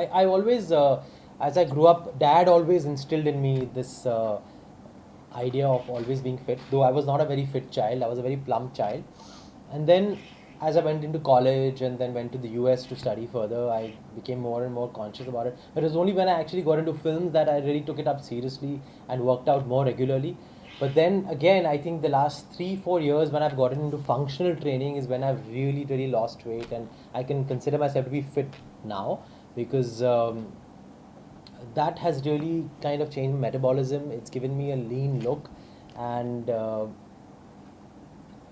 I always, as I grew up, Dad always instilled in me this idea of always being fit. Though I was not a very fit child, I was a very plump child. And then, as I went into college and then went to the US to study further, I became more and more conscious about it. But it was only when I actually got into films that I really took it up seriously and worked out more regularly. But then again, I think the last 3-4 years when I've gotten into functional training is when I've really, really lost weight, and I can consider myself to be fit now because that has really kind of changed my metabolism. It's given me a lean look, and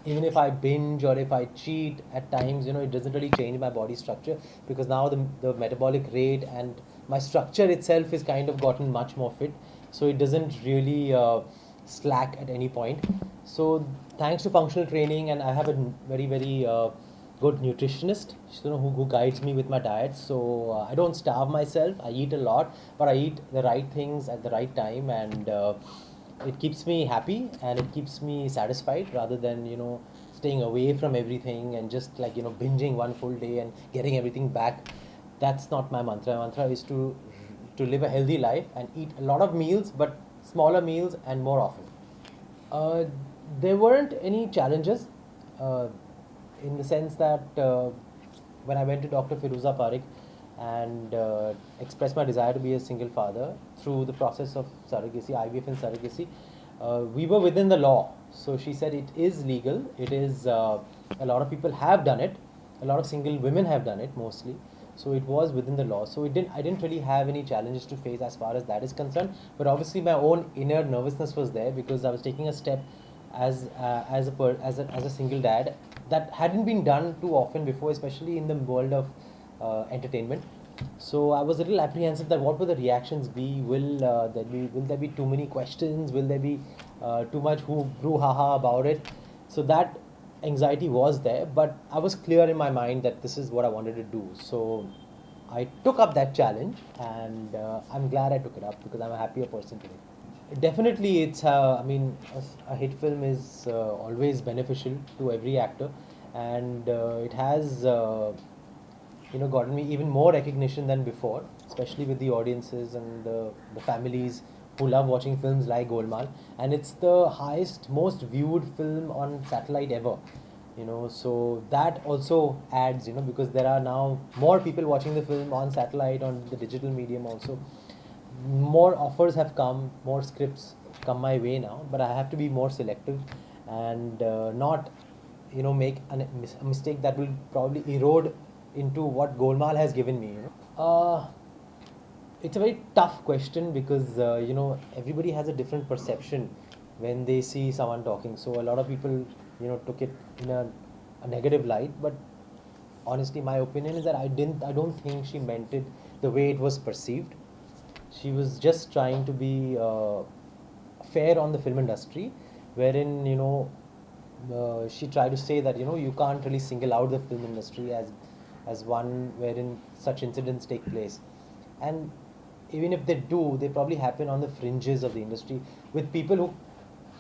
even if I binge or if I cheat at times, it doesn't really change my body structure because now the metabolic rate and my structure itself is kind of gotten much more fit. So it doesn't really slack at any point. So thanks to functional training, and I have a very, very good nutritionist, who guides me with my diet. So I don't starve myself. I eat a lot, but I eat the right things at the right time, and it keeps me happy and it keeps me satisfied rather than staying away from everything and just like binging one full day and getting everything back. That's not my mantra. My mantra is to live a healthy life and eat a lot of meals, but smaller meals and more often. uh, there weren't any challenges, in the sense that when I went to Dr. Firuza Parekh and expressed my desire to be a single father through the process of surrogacy, IVF and surrogacy, we were within the law. So she said it is legal. It is, a lot of people have done it. A lot of single women have done it mostly. So it was within the law. So I didn't really have any challenges to face as far as that is concerned. But obviously my own inner nervousness was there because I was taking a step as a single dad that hadn't been done too often before, especially in the world of entertainment. So I was a little apprehensive that what will the reactions be? Will there be too many questions? Will there be too much brouhaha about it? So that anxiety was there, but I was clear in my mind that this is what I wanted to do. So I took up that challenge, and I'm glad I took it up because I'm a happier person today. Definitely, it's. I mean, a hit film is always beneficial to every actor, and it has, gotten me even more recognition than before, especially with the audiences and the families who love watching films like Golmaal. And it's the highest, most viewed film on satellite ever. So that also adds, because there are now more people watching the film on satellite, on the digital medium also. More offers have come, more scripts come my way now, but I have to be more selective and not, make a mistake that will probably erode into what Golmaal has given me. It's a very tough question because everybody has a different perception when they see someone talking. So a lot of people took it in a negative light, but honestly my opinion is that I don't think she meant it the way it was perceived. She was just trying to be fair on the film industry, wherein she tried to say that you can't really single out the film industry as one wherein such incidents take place. And even if they do, they probably happen on the fringes of the industry with people who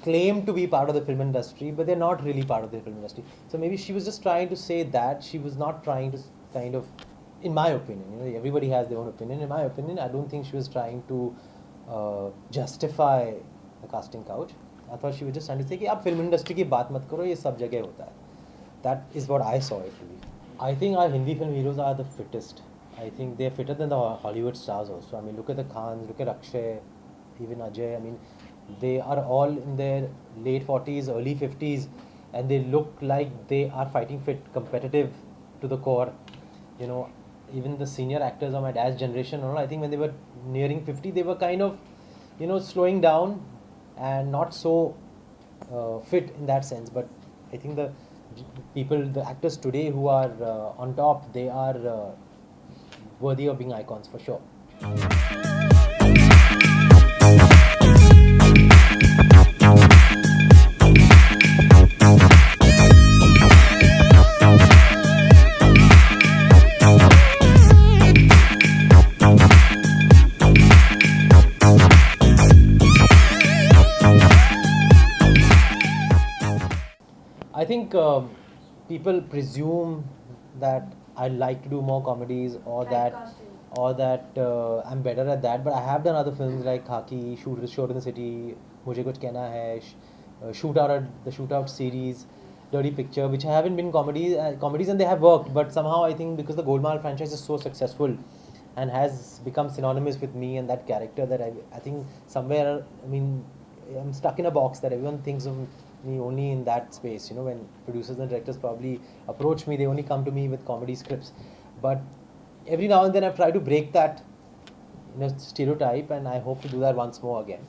claim to be part of the film industry, but they're not really part of the film industry. So maybe she was just trying to say that. She was not trying to kind of, in my opinion, everybody has their own opinion. In my opinion, I don't think she was trying to justify the casting couch. I thought she was just trying to say कि आप film industry की बात मत करो, ये सब जगह होता है. That is what I saw it to be. I think our Hindi film heroes are the fittest. I think they're fitter than the Hollywood stars also. I mean, look at the Khans, look at Akshay, even Ajay. I mean, they are all in their late 40s, early 50s, and they look like they are fighting fit, competitive to the core. Even the senior actors of my dad's generation, I think when they were nearing 50, they were kind of, slowing down and not so fit in that sense. But I think the actors today who are on top, they are worthy of being icons for sure. I think people presume that I like to do more comedies or that or that I'm better at that. But I have done other films like Khaki, Shoot in the City, Mujhe Kuch Kehna Hai, the Shootout series, Dirty Picture, which haven't been comedies, and they have worked. But somehow I think because the Golmaal franchise is so successful and has become synonymous with me and that character, that I think somewhere, I mean, I'm stuck in a box that everyone thinks of me only in that space. When producers and directors probably approach me, they only come to me with comedy scripts. But every now and then I try to break that stereotype, and I hope to do that once more again.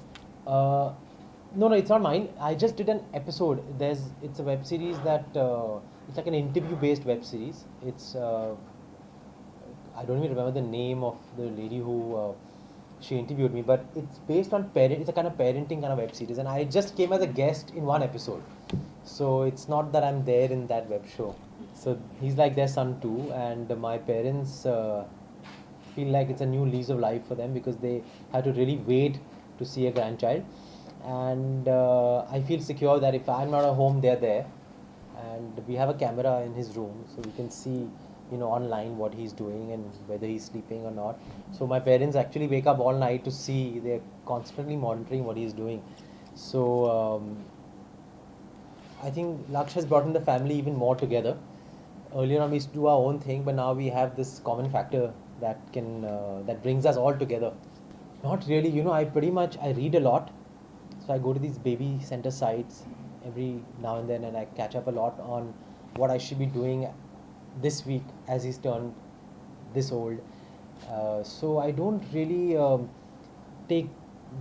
No, it's not mine. I just did an episode. It's a web series that it's like an interview-based web series. It's I don't even remember the name of the lady who she interviewed me, but it's based on parent. It's a kind of parenting kind of web series, and I just came as a guest in one episode. So it's not that I'm there in that web show. So he's like their son too, and my parents feel like it's a new lease of life for them because they had to really wait to see a grandchild. And I feel secure that if I'm not at home, they're there. And we have a camera in his room, so we can see, online what he's doing and whether he's sleeping or not. So my parents actually wake up all night to see. They're constantly monitoring what he's doing. So I think Laksh has brought in the family even more together. Earlier on we used to do our own thing, but now we have this common factor that brings us all together. Not really, I read a lot, so I go to these baby center sites every now and then, and I catch up a lot on what I should be doing this week as he's turned this old. So I don't really take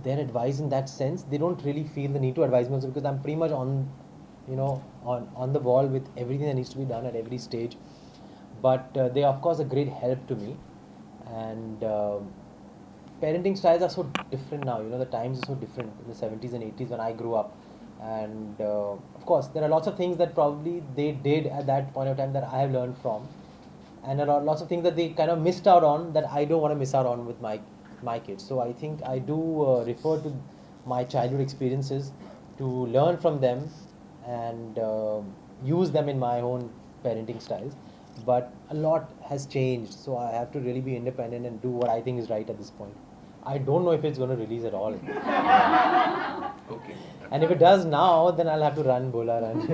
their advice in that sense. They don't really feel the need to advise me also because I'm pretty much on the ball with everything that needs to be done at every stage. But they are of course a great help to me, and parenting styles are so different now. The times are so different in the 70s and 80s when I grew up, and of course there are lots of things that probably they did at that point of time that I have learned from, and there are lots of things that they kind of missed out on that I don't want to miss out on with my kids. So I think I do refer to my childhood experiences to learn from them and use them in my own parenting styles. But a lot has changed, so I have to really be independent and do what I think is right at this point. I don't know if it's going to release at all. Okay. And if it does now, then I'll have to run Bola Run.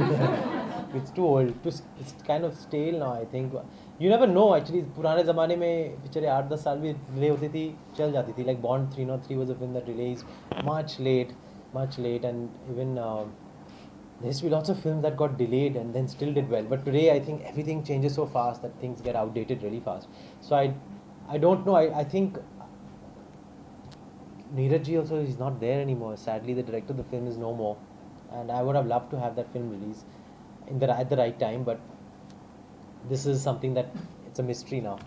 It's too old. It's kind of stale now, I think. You never know actually. पुराने ज़माने में पिक्चरें 8-10 साल भी delay होती थी, चल जाती थी. Like Bond 303 was a film that released much late, and even there used to be lots of films that got delayed and then still did well. But today I think everything changes so fast that things get outdated really fast. So I don't know. I think Neeraj ji also is not there anymore. Sadly, the director of the film is no more, and I would have loved to have that film release at the right time. But this is something that it's a mystery now.